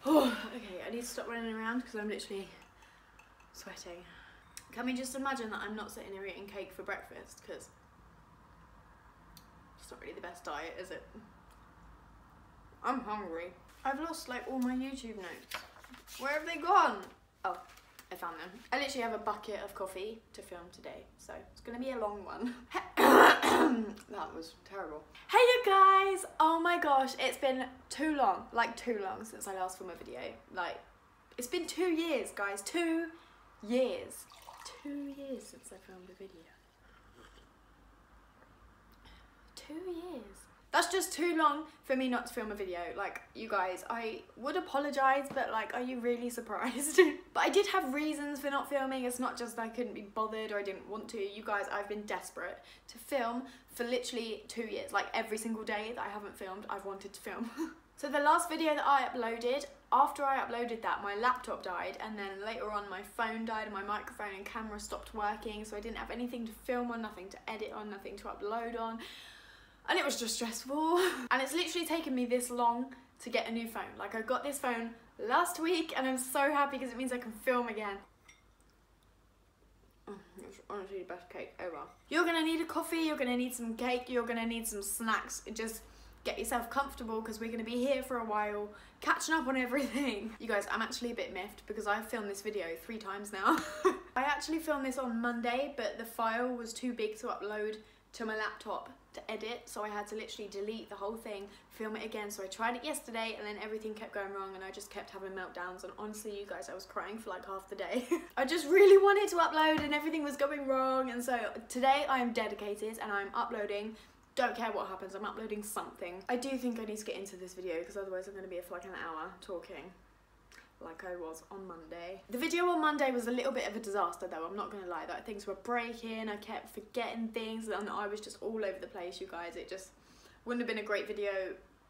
Okay, I need to stop running around because I'm literally sweating. Can we just imagine that I'm not sitting here eating cake for breakfast, because it's not really the best diet, is it? I'm hungry. I've lost like all my YouTube notes. Where have they gone? Oh, I found them. I literally have a bucket of coffee to film today, so it's gonna be a long one. That was terrible. Hey you guys! Oh my gosh, it's been too long, since I last filmed a video. Like, it's been 2 years, guys, 2 years. 2 years since I filmed a video. 2 years. That's just too long for me not to film a video. Like, you guys, I would apologise, but like, are you really surprised? But I did have reasons for not filming. It's not just I couldn't be bothered or I didn't want to. You guys, I've been desperate to film for literally 2 years. Like, every single day that I haven't filmed, I've wanted to film. So the last video that I uploaded, after I uploaded that, my laptop died, and then later on my phone died and my microphone and camera stopped working, so I didn't have anything to film on, nothing to edit on, nothing to upload on. And it was just stressful. And it's literally taken me this long to get a new phone. Like, I got this phone last week and I'm so happy because it means I can film again. It's honestly the best cake ever. You're gonna need a coffee, you're gonna need some cake, you're gonna need some snacks. Just get yourself comfortable because we're gonna be here for a while, catching up on everything. You guys, I'm actually a bit miffed because I've filmed this video 3 times now. I actually filmed this on Monday, but the file was too big to upload to my laptop to edit, so I had to literally delete the whole thing, film it again. So I tried it yesterday and then everything kept going wrong and I just kept having meltdowns, and honestly you guys, I was crying for like half the day. I just really wanted to upload and everything was going wrong, and so today I am dedicated and I'm uploading. Don't care what happens, I'm uploading something. I do think I need to get into this video because otherwise I'm going to be here for like an hour talking like I was on Monday. The video on Monday was a little bit of a disaster though, I'm not gonna lie. That things were breaking, I kept forgetting things, and I was just all over the place, you guys. It just wouldn't have been a great video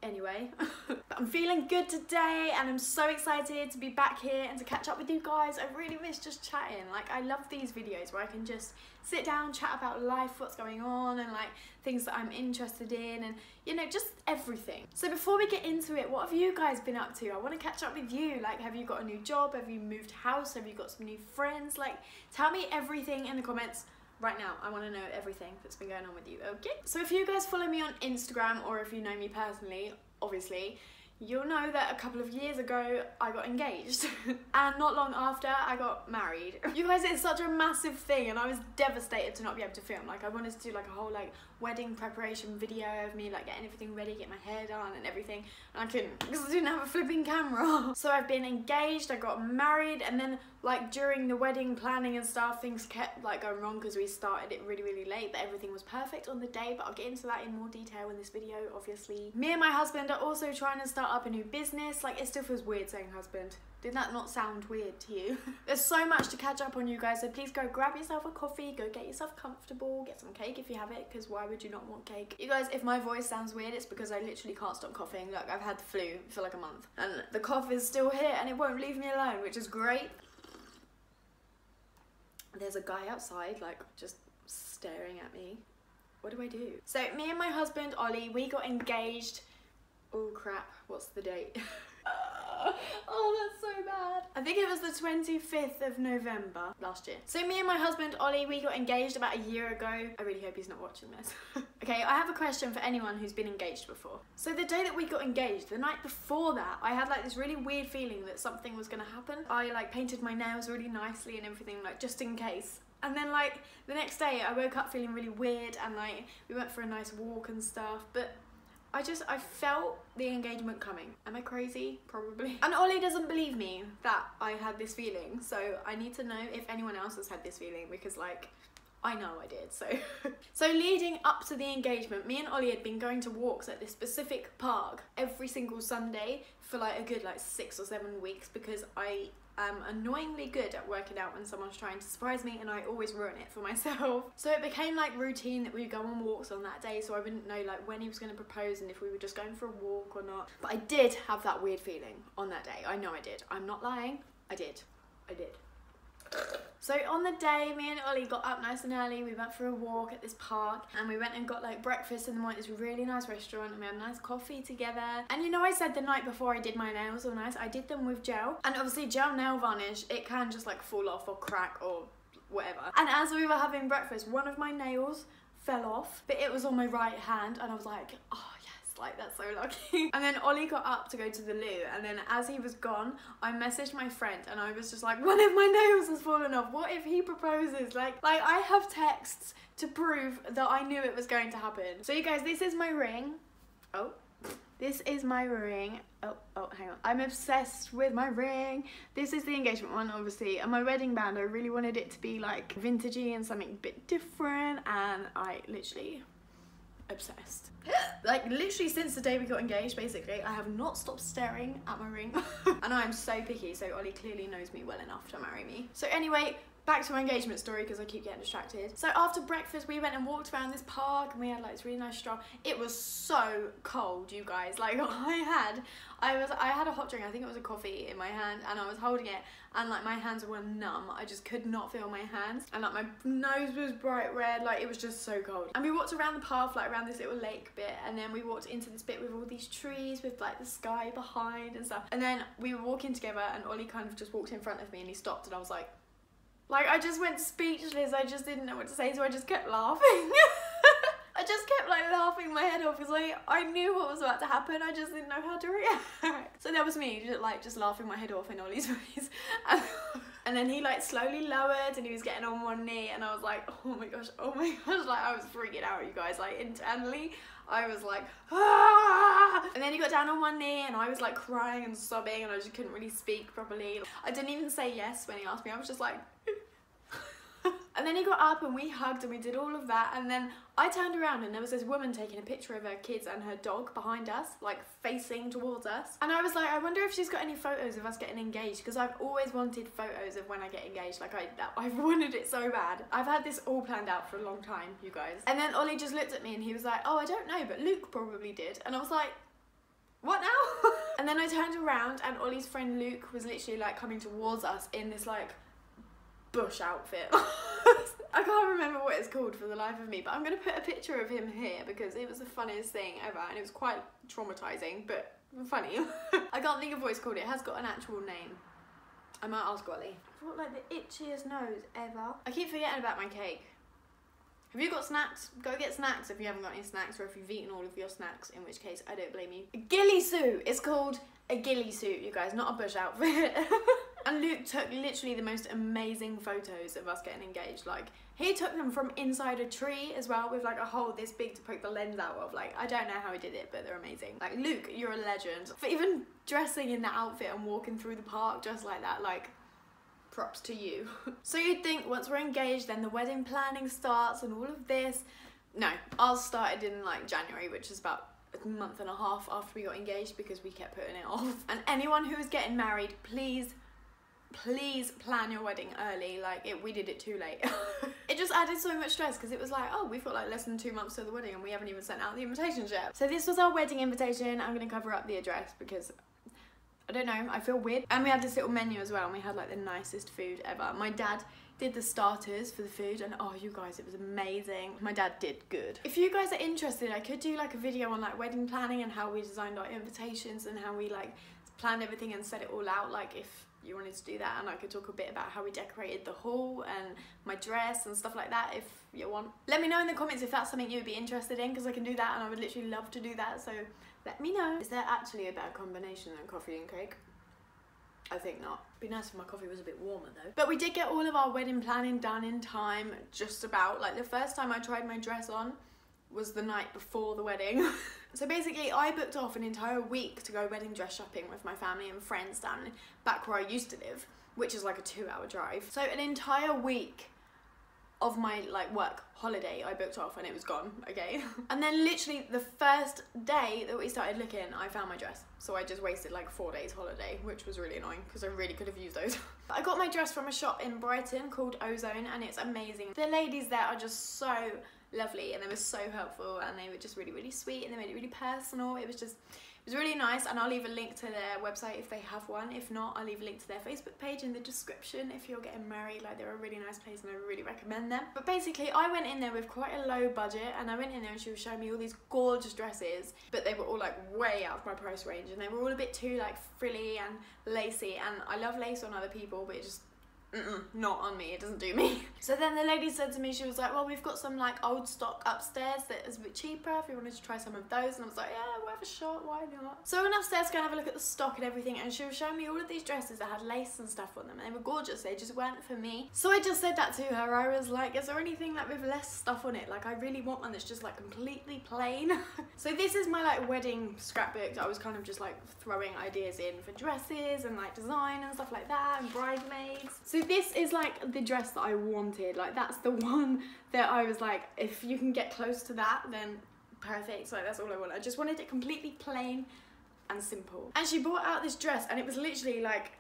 anyway. But I'm feeling good today and I'm so excited to be back here and to catch up with you guys. I really miss just chatting. Like, I love these videos where I can just sit down, chat about life, what's going on, and like things that I'm interested in, and you know, just everything. So before we get into it, what have you guys been up to? I want to catch up with you. Like, have you got a new job? Have you moved house? Have you got some new friends? Like, tell me everything in the comments right now. I want to know everything that's been going on with you, okay? So if you guys follow me on Instagram, or if you know me personally, obviously, you'll know that a couple of years ago I got engaged and not long after I got married. You guys, it's such a massive thing and I was devastated to not be able to film. Like, I wanted to do like a whole like wedding preparation video of me like getting everything ready, get my hair done and everything, and I couldn't because I didn't have a flipping camera. So I've been engaged, I got married, and then like during the wedding planning and stuff, things kept like going wrong because we started it really late, but everything was perfect on the day. But I'll get into that in more detail in this video, obviously. Me and my husband are also trying to start up a new business. Like, it still feels weird saying husband. Did that not sound weird to you? There's so much to catch up on, you guys, so please go grab yourself a coffee, go get yourself comfortable, get some cake if you have it, because why would you not want cake? You guys, if my voice sounds weird, it's because I literally can't stop coughing. Like, I've had the flu for like a month and the cough is still here and it won't leave me alone, which is great. There's a guy outside, like, just staring at me. What do I do? So me and my husband Ollie, we got engaged. Oh crap, what's the date? Oh, that's so bad. I think it was the 25th of November last year. So me and my husband Ollie, we got engaged about a year ago. I really hope he's not watching this. Okay, I have a question for anyone who's been engaged before. So the day that we got engaged, the night before that, I had like this really weird feeling that something was gonna happen. I like painted my nails really nicely and everything, like just in case. And then like the next day I woke up feeling really weird, and like we went for a nice walk and stuff, but I felt the engagement coming. Am I crazy? Probably. And Ollie doesn't believe me that I had this feeling, so I need to know if anyone else has had this feeling, because like, I know I did, so. So leading up to the engagement, me and Ollie had been going to walks at this specific park every single Sunday for like a good like 6 or 7 weeks, because I am annoyingly good at working out when someone's trying to surprise me, and I always ruin it for myself. So it became like routine that we would go on walks on that day, so I wouldn't know like when he was going to propose and if we were just going for a walk or not. But I did have that weird feeling on that day. I know I did. I'm not lying. I did. So on the day, me and Ollie got up nice and early. We went for a walk at this park and we went and got like breakfast in the morning at this really nice restaurant, and we had a nice coffee together. And you know, I said the night before I did my nails all nice, I did them with gel. And obviously gel nail varnish, it can just like fall off or crack or whatever. And as we were having breakfast, one of my nails fell off, but it was on my right hand, and I was like, oh yes, like that's so lucky. And then Ollie got up to go to the loo, and then as he was gone, I messaged my friend and I was just like, one of my nails has fallen off. What if he proposes? Like I have texts to prove that I knew it was going to happen. So you guys, this is my ring. Oh, this is my ring. Oh, hang on. I'm obsessed with my ring. This is the engagement one, obviously. And my wedding band, I really wanted it to be like vintagey and something a bit different. And I literally obsessed. Like literally since the day we got engaged, basically, I have not stopped staring at my ring. And I'm so picky, so Ollie clearly knows me well enough to marry me. So anyway, back to my engagement story because I keep getting distracted. So after breakfast, we went and walked around this park and we had like this really nice stroll. It was so cold, you guys. Like I had a hot drink, I think it was a coffee in my hand, and I was holding it and like my hands were numb. I just could not feel my hands, and like my nose was bright red. Like it was just so cold. And we walked around the path, like around this little lake bit, and then we walked into this bit with all these trees with like the sky behind and stuff. And then we were walking together and Ollie kind of just walked in front of me and he stopped, and I was like I just went speechless. I just didn't know what to say, so I just kept laughing. I just kept like laughing my head off because I knew what was about to happen. I just didn't know how to react. So that was me, just laughing my head off in Ollie's face. And then he like slowly lowered and he was getting on one knee, and I was like, oh my gosh, like I was freaking out, you guys. Like internally I was like, ah! And then he got down on one knee and I was like crying and sobbing, and I just couldn't really speak properly. I didn't even say yes when he asked me. I was just like and then he got up and we hugged and we did all of that, and then I turned around and there was this woman taking a picture of her kids and her dog behind us, like facing towards us. And I was like, I wonder if she's got any photos of us getting engaged, because I've always wanted photos of when I get engaged. Like I've wanted it so bad. I've had this all planned out for a long time, you guys. And then Ollie just looked at me and he was like, oh, I don't know, but Luke probably did. And I was like, what now? And then I turned around and Ollie's friend Luke was literally like coming towards us in this like bush outfit. I can't remember what it's called for the life of me, but I'm going to put a picture of him here because it was the funniest thing ever, and it was quite traumatizing but funny. I can't think of what it's called. It has got an actual name. I might ask Ollie. I've got like the itchiest nose ever. I keep forgetting about my cake. Have you got snacks? Go get snacks if you haven't got any snacks, or if you've eaten all of your snacks, in which case I don't blame you. A ghillie suit! It's called a ghillie suit, you guys, not a bush outfit. And Luke took literally the most amazing photos of us getting engaged. Like, he took them from inside a tree as well, with like a hole this big to poke the lens out of. Like, I don't know how he did it, but they're amazing. Like, Luke, you're a legend. For even dressing in that outfit and walking through the park just like that, like, props to you. So you'd think once we're engaged, then the wedding planning starts and all of this. No, ours started in like January, which is about a month and a half after we got engaged, because we kept putting it off. And anyone who is getting married, please plan your wedding early. Like we did it too late. It just added so much stress because it was like, oh, we've got like less than 2 months to the wedding and we haven't even sent out the invitations yet. So this was our wedding invitation. I'm gonna cover up the address because I don't know, I feel weird. And we had this little menu as well, and we had like the nicest food ever. My dad did the starters for the food, and oh, you guys, it was amazing. My dad did good. If you guys are interested, I could do like a video on like wedding planning and how we designed our invitations and how we like planned everything and set it all out, like if you wanted to do that. And I could talk a bit about how we decorated the hall and my dress and stuff like that if you want. Let me know in the comments if that's something you would be interested in, because I can do that and I would literally love to do that, so let me know. Is there actually a better combination than coffee and cake? I think not. It'd be nice if my coffee was a bit warmer though. But we did get all of our wedding planning done in time, just about. Like the first time I tried my dress on was the night before the wedding. So basically I booked off an entire week to go wedding dress shopping with my family and friends down back where I used to live, which is like a 2-hour drive. So an entire week of my like work holiday I booked off and it was gone, okay? And then literally the first day that we started looking, I found my dress. So I just wasted like 4 days holiday, which was really annoying because I really could have used those. I got my dress from a shop in Brighton called Ozone, and it's amazing. The ladies there are just so lovely and they were so helpful, and they were just really, really sweet, and they made it really personal. It It was really nice, and I'll leave a link to their website if they have one. If not, I'll leave a link to their Facebook page in the description if you're getting married. Like, they're a really nice place and I really recommend them. But basically, I went in there with quite a low budget, and I went in there and she was showing me all these gorgeous dresses, but they were all like way out of my price range, and they were all a bit too like frilly and lacy, and I love lace on other people, but it just not on me, it doesn't do me. So then the lady said to me, she was like, well, we've got some like old stock upstairs that is a bit cheaper if you wanted to try some of those. And I was like, yeah, we'll have a shot, why not? So I went upstairs to go and have a look at the stock and everything, and she was showing me all of these dresses that had lace and stuff on them, and they were gorgeous, they just weren't for me. So I just said that to her. I was like, is there anything like with less stuff on it? Like, I really want one that's just like completely plain. So this is my like wedding scrapbook that I was kind of just like throwing ideas in for dresses and like design and stuff like that, and bridesmaids. So this is like the dress that I wanted. Like, that's the one that I was like, if you can get close to that, then perfect. So like, that's all I want. I just wanted it completely plain and simple. And she brought out this dress, and it was literally like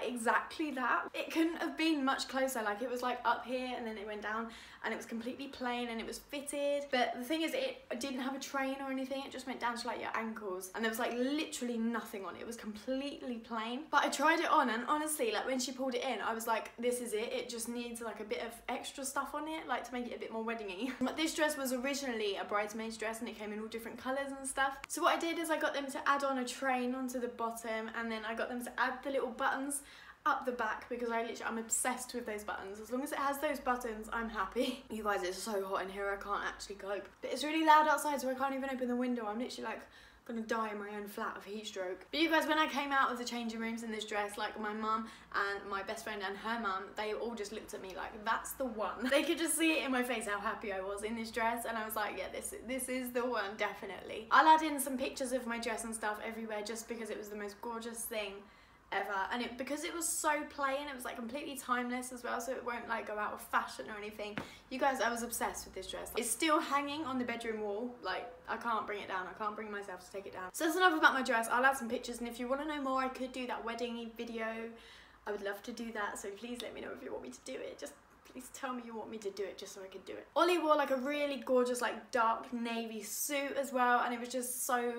exactly that. It couldn't have been much closer. Like, it was like up here and then it went down, and it was completely plain and it was fitted. But the thing is, it didn't have a train or anything, it just went down to like your ankles, and there was like literally nothing on it. It was completely plain. But I tried it on, and honestly, like when she pulled it in, I was like, this is it. It just needs like a bit of extra stuff on it, like to make it a bit more wedding-y. But this dress was originally a bridesmaid's dress, and it came in all different colours and stuff. So what I did is I got them to add on a train onto the bottom, and then I got them to add the little buttons up the back, because I'm obsessed with those buttons. As long as it has those buttons, I'm happy. You guys, it's so hot in here, I can't actually cope. But it's really loud outside, so I can't even open the window. I'm literally like gonna die in my own flat of heat stroke. But you guys, when I came out of the changing rooms in this dress, like my mum and my best friend and her mum, they all just looked at me like, that's the one. They could just see it in my face how happy I was in this dress, and I was like, yeah, this is the one, definitely. I'll add in some pictures of my dress and stuff everywhere, just because it was the most gorgeous thing ever, and because it was so plain, it was like completely timeless as well, so it won't like go out of fashion or anything. You guys, I was obsessed with this dress. It's still hanging on the bedroom wall. Like, I can't bring it down. I can't bring myself to take it down. So that's enough about my dress. I'll add some pictures, and if you want to know more, I could do that wedding video. I would love to do that, so please let me know if you want me to do it. Just please tell me you want me to do it, just so I can do it. Ollie wore like a really gorgeous like dark navy suit as well, and it was just so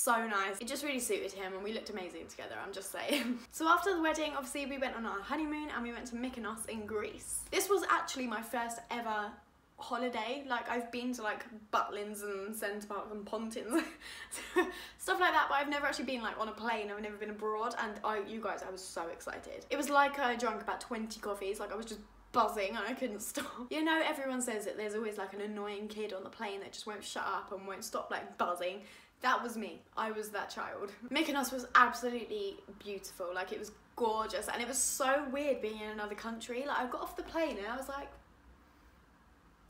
nice. It just really suited him, and we looked amazing together, I'm just saying. So after the wedding, obviously we went on our honeymoon, and we went to Mykonos in Greece. This was actually my first ever holiday. Like, I've been to like Butlins and Center Park and Pontins stuff like that, but I've never actually been like on a plane. I've never been abroad, and you guys, I was so excited. It was like I drank about 20 coffees. Like, I was just buzzing and I couldn't stop. You know, everyone says that there's always like an annoying kid on the plane that just won't shut up and won't stop like buzzing. That was me. I was that child. Mykonos was absolutely beautiful. Like, it was gorgeous, and it was so weird being in another country. Like, I got off the plane and I was like,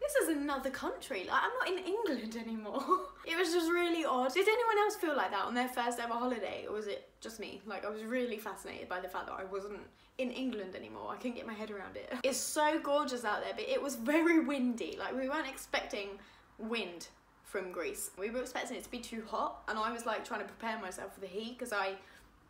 this is another country. Like, I'm not in England anymore. It was just really odd. Did anyone else feel like that on their first ever holiday, or was it just me? Like, I was really fascinated by the fact that I wasn't in England anymore. I couldn't get my head around it. It's so gorgeous out there, but it was very windy. Like, we weren't expecting wind from Greece. We were expecting it to be too hot, and I was like trying to prepare myself for the heat, because I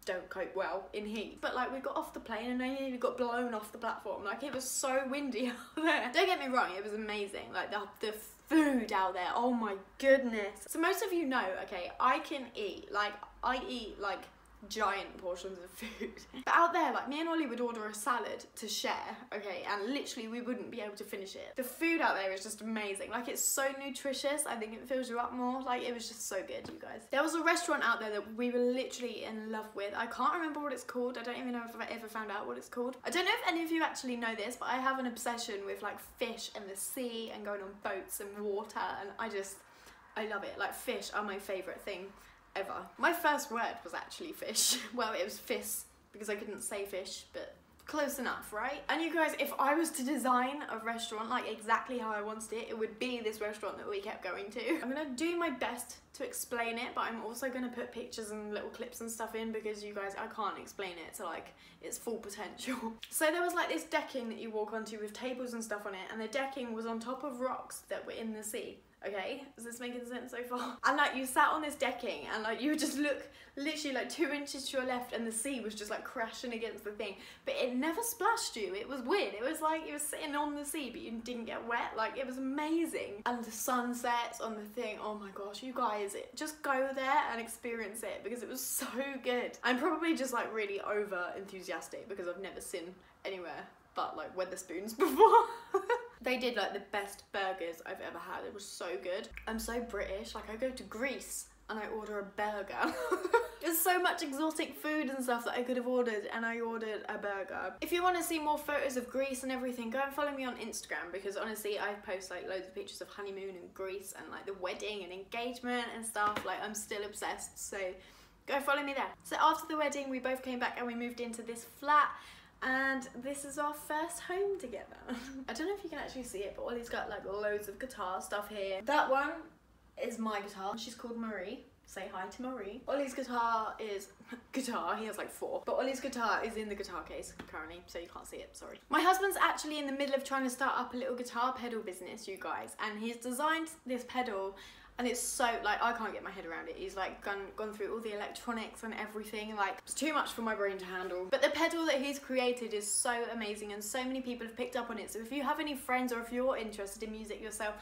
don't cope well in heat. But like, we got off the plane and I nearly got blown off the platform. Like, it was so windy out there. Don't get me wrong, it was amazing. Like, the food out there, oh my goodness. So most of you know, okay, I can eat, like, I eat like giant portions of food. But out there, like, me and Ollie would order a salad to share, okay, and literally we wouldn't be able to finish it. The food out there is just amazing. Like, it's so nutritious. I think it fills you up more. Like, it was just so good, you guys. There was a restaurant out there that we were literally in love with. I can't remember what it's called. I don't even know if I've ever found out what it's called. I don't know if any of you actually know this, but I have an obsession with like fish and the sea and going on boats and water, and I love it. Like, fish are my favourite thing ever. My first word was actually fish. Well, it was fish, because I couldn't say fish, but close enough, right? And you guys, if I was to design a restaurant like exactly how I wanted it, it would be this restaurant that we kept going to. I'm gonna do my best to explain it, but I'm also gonna put pictures and little clips and stuff in, because you guys, I can't explain it to like its full potential. So there was like this decking that you walk onto with tables and stuff on it, and the decking was on top of rocks that were in the sea. Okay, is this making sense so far? And like you sat on this decking and like you would just look literally like 2 inches to your left and the sea was just like crashing against the thing, but it never splashed you. It was weird. It was like you were sitting on the sea but you didn't get wet. Like it was amazing. And the sunsets on the thing, oh my gosh, you guys, just go there and experience it because it was so good. I'm probably just like really over enthusiastic because I've never seen anywhere but like Weatherspoons before. They did like the best burgers I've ever had. It was so good. I'm so British. Like I go to Greece and I order a burger. There's so much exotic food and stuff that I could have ordered and I ordered a burger. If you want to see more photos of Greece and everything, go and follow me on Instagram because honestly I post like loads of pictures of honeymoon in Greece and like the wedding and engagement and stuff. Like I'm still obsessed, so go follow me there. So after the wedding we both came back and we moved into this flat. And this is our first home together. I don't know if you can actually see it, but Ollie's got like loads of guitar stuff here. That one is my guitar. She's called Marie. Say hi to Marie. Ollie's guitar is guitar. He has like 4. But Ollie's guitar is in the guitar case currently, so you can't see it, sorry. My husband's actually in the middle of trying to start up a little guitar pedal business, you guys. And he's designed this pedal and it's so, like, I can't get my head around it. He's like gone through all the electronics and everything. Like, it's too much for my brain to handle. But the pedal that he's created is so amazing and so many people have picked up on it. So if you have any friends or if you're interested in music yourself,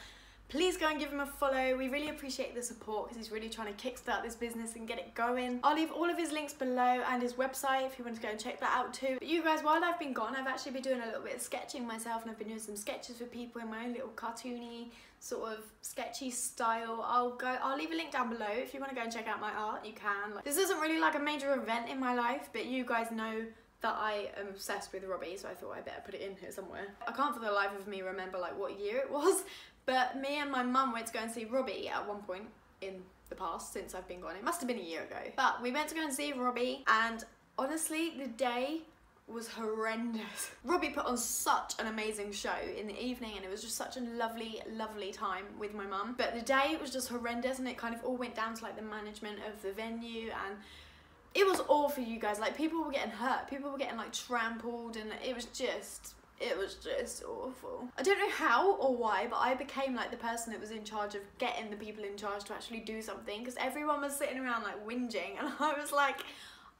please go and give him a follow. We really appreciate the support because he's really trying to kickstart this business and get it going. I'll leave all of his links below and his website if you want to go and check that out too. But you guys, while I've been gone, I've actually been doing a little bit of sketching myself and I've been doing some sketches for people in my own little cartoony sort of sketchy style. I'll leave a link down below if you want to go and check out my art. You can. Like, this isn't really like a major event in my life, but you guys know that I am obsessed with Robbie, so I thought I better put it in here somewhere. I can't for the life of me remember like what year it was, but me and my mum went to go and see Robbie at one point in the past since I've been gone. It must have been a year ago. But we went to go and see Robbie and honestly the day was horrendous. Robbie put on such an amazing show in the evening and it was just such a lovely, lovely time with my mum. But the day was just horrendous and it kind of all went down to like the management of the venue and it was awful, you guys. Like people were getting hurt, people were getting like trampled and it was just awful. I don't know how or why, but I became like the person that was in charge of getting the people in charge to actually do something because everyone was sitting around like whinging and I was like,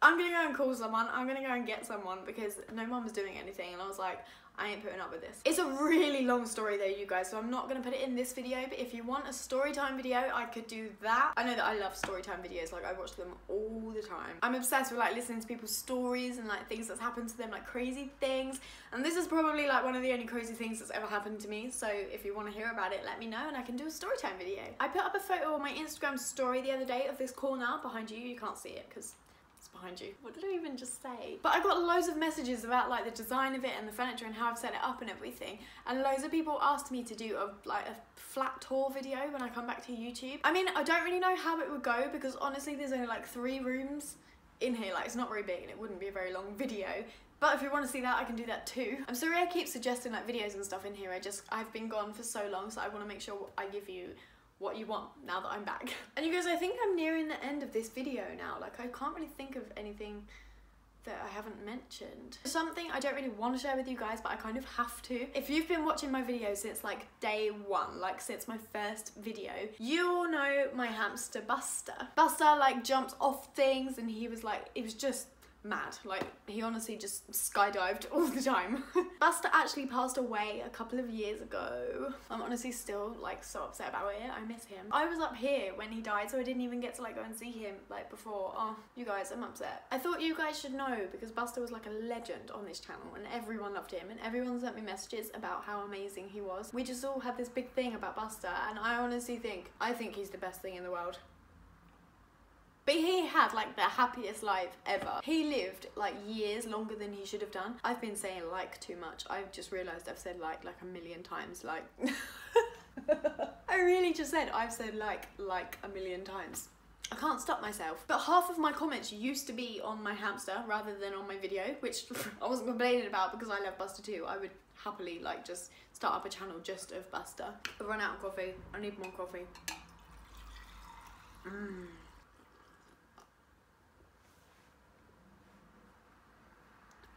I'm gonna go and call someone, I'm gonna go and get someone because no one was doing anything and I was like, I ain't putting up with this. It's a really long story though, you guys, so I'm not gonna put it in this video, but if you want a story time video, I could do that. I know that I love story time videos, like I watch them all the time. I'm obsessed with like listening to people's stories and like things that's happened to them, like crazy things. And this is probably like one of the only crazy things that's ever happened to me. So if you wanna hear about it, let me know and I can do a story time video. I put up a photo on my Instagram story the other day of this corner behind you. You can't see it because behind you. What did I even just say? But I got loads of messages about like the design of it and the furniture and how I've set it up and everything, and loads of people asked me to do a flat tour video when I come back to YouTube. I mean, I don't really know how it would go because honestly there's only like 3 rooms in here, like it's not very big and it wouldn't be a very long video. But if you want to see that, I can do that too. I'm sorry I keep suggesting like videos and stuff in here. I've been gone for so long, so I want to make sure I give you what you want now that I'm back. And you guys, I think I'm nearing the end of this video now. Like I can't really think of anything that I haven't mentioned. Something I don't really want to share with you guys, but I kind of have to. If you've been watching my videos since like day 1, like since my first video, you all know my hamster Buster. Buster like jumps off things and he was like, it was just mad. Like he honestly just skydived all the time. Buster actually passed away a couple of years ago. I'm honestly still like so upset about it. I miss him. I was up here when he died, so I didn't even get to like go and see him like before. Oh, you guys, I'm upset. I thought you guys should know because Buster was like a legend on this channel and everyone loved him and everyone sent me messages about how amazing he was. We just all had this big thing about Buster and I honestly think he's the best thing in the world. But he had like the happiest life ever. He lived like years longer than he should have done. I've been saying like too much. I've just realised I've said like a million times. Like I really just said I've said like a million times. I can't stop myself. But half of my comments used to be on my hamster rather than on my video, which I wasn't complaining about because I love Buster too. I would happily like just start up a channel just of Buster. I've run out of coffee. I need more coffee.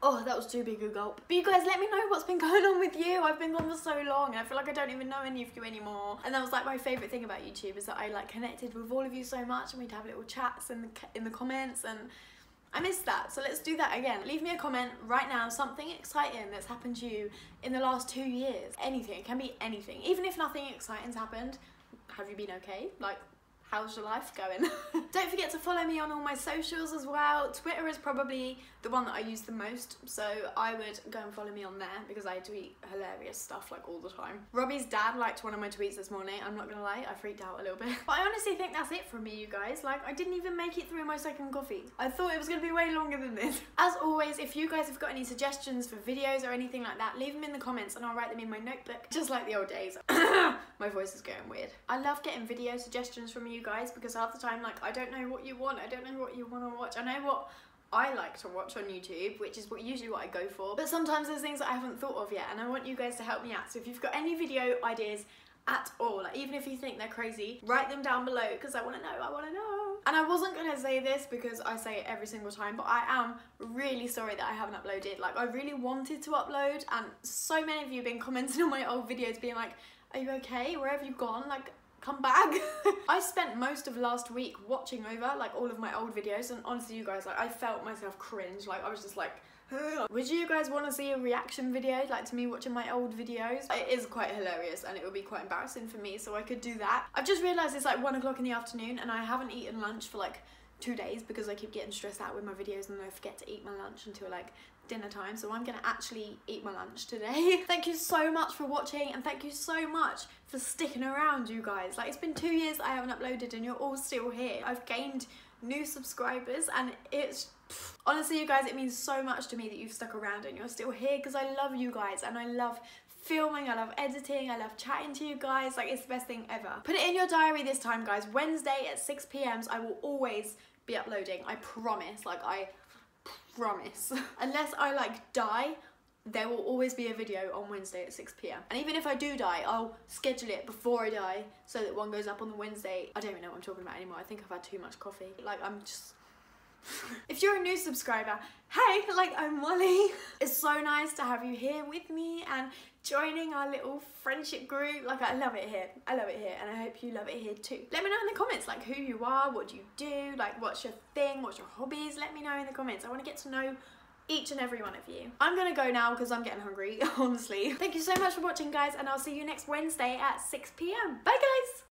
Oh, that was too big a gulp. But you guys, let me know what's been going on with you. I've been gone for so long and I feel like I don't even know any of you anymore. And that was like my favourite thing about YouTube, is that I like connected with all of you so much, and we'd have little chats in the comments, and I missed that. So let's do that again. Leave me a comment right now, something exciting that's happened to you in the last 2 years. Anything, it can be anything. Even if nothing exciting's happened, have you been okay? Like, how's your life going? Don't forget to follow me on all my socials as well. Twitter is probably the one that I use the most, so I would go and follow me on there because I tweet hilarious stuff like all the time. Robbie's dad liked one of my tweets this morning. I'm not gonna lie, I freaked out a little bit. But I honestly think that's it from me, you guys. Like, I didn't even make it through my second coffee. I thought it was gonna be way longer than this. As always, if you guys have got any suggestions for videos or anything like that, leave them in the comments and I'll write them in my notebook, just like the old days. My voice is going weird. I love getting video suggestions from you guys, because half the time, like, I don't know what you want, I don't know what you want to watch. I know what I like to watch on YouTube, which is usually what I go for, but sometimes there's things that I haven't thought of yet, and I want you guys to help me out. So if you've got any video ideas at all, like, even if you think they're crazy, write them down below, because I want to know. And I wasn't gonna say this because I say it every single time, but I am really sorry that I haven't uploaded. Like, I really wanted to upload, and so many of you have been commenting on my old videos being like, are you okay? Where have you gone? Like, come back. I spent most of last week watching over like all of my old videos, and honestly, you guys, like, I felt myself cringe. Like, I was just like, ugh. Would you guys want to see a reaction video, like, to me watching my old videos? It is quite hilarious and it would be quite embarrassing for me, so I could do that. I've just realised it's like 1 o'clock in the afternoon and I haven't eaten lunch for like 2 days because I keep getting stressed out with my videos and I forget to eat my lunch until like dinner time, so I'm gonna actually eat my lunch today. Thank you so much for watching, and thank you so much for sticking around, you guys. Like, it's been 2 years that I haven't uploaded and you're all still here. I've gained new subscribers and it's, honestly, you guys, it means so much to me that you've stuck around and you're still here, because I love you guys and I love filming, I love editing, I love chatting to you guys. Like, it's the best thing ever. Put it in your diary this time, guys. Wednesday at 6 p.m. I will always be uploading. I promise. Like, I promise. Unless I like die, there will always be a video on Wednesday at 6 p.m. And even if I do die, I'll schedule it before I die so that one goes up on the Wednesday. I don't even know what I'm talking about anymore. I think I've had too much coffee. Like, I'm just... If you're a new subscriber, hey, like, I'm Molly. It's so nice to have you here with me and joining our little friendship group. Like, I love it here. I love it here, and I hope you love it here too. Let me know in the comments, like, who you are, what do you do, like, what's your thing, what's your hobbies. Let me know in the comments. I want to get to know each and every one of you. I'm gonna go now because I'm getting hungry, honestly. Thank you so much for watching, guys, and I'll see you next Wednesday at 6 p.m. Bye, guys.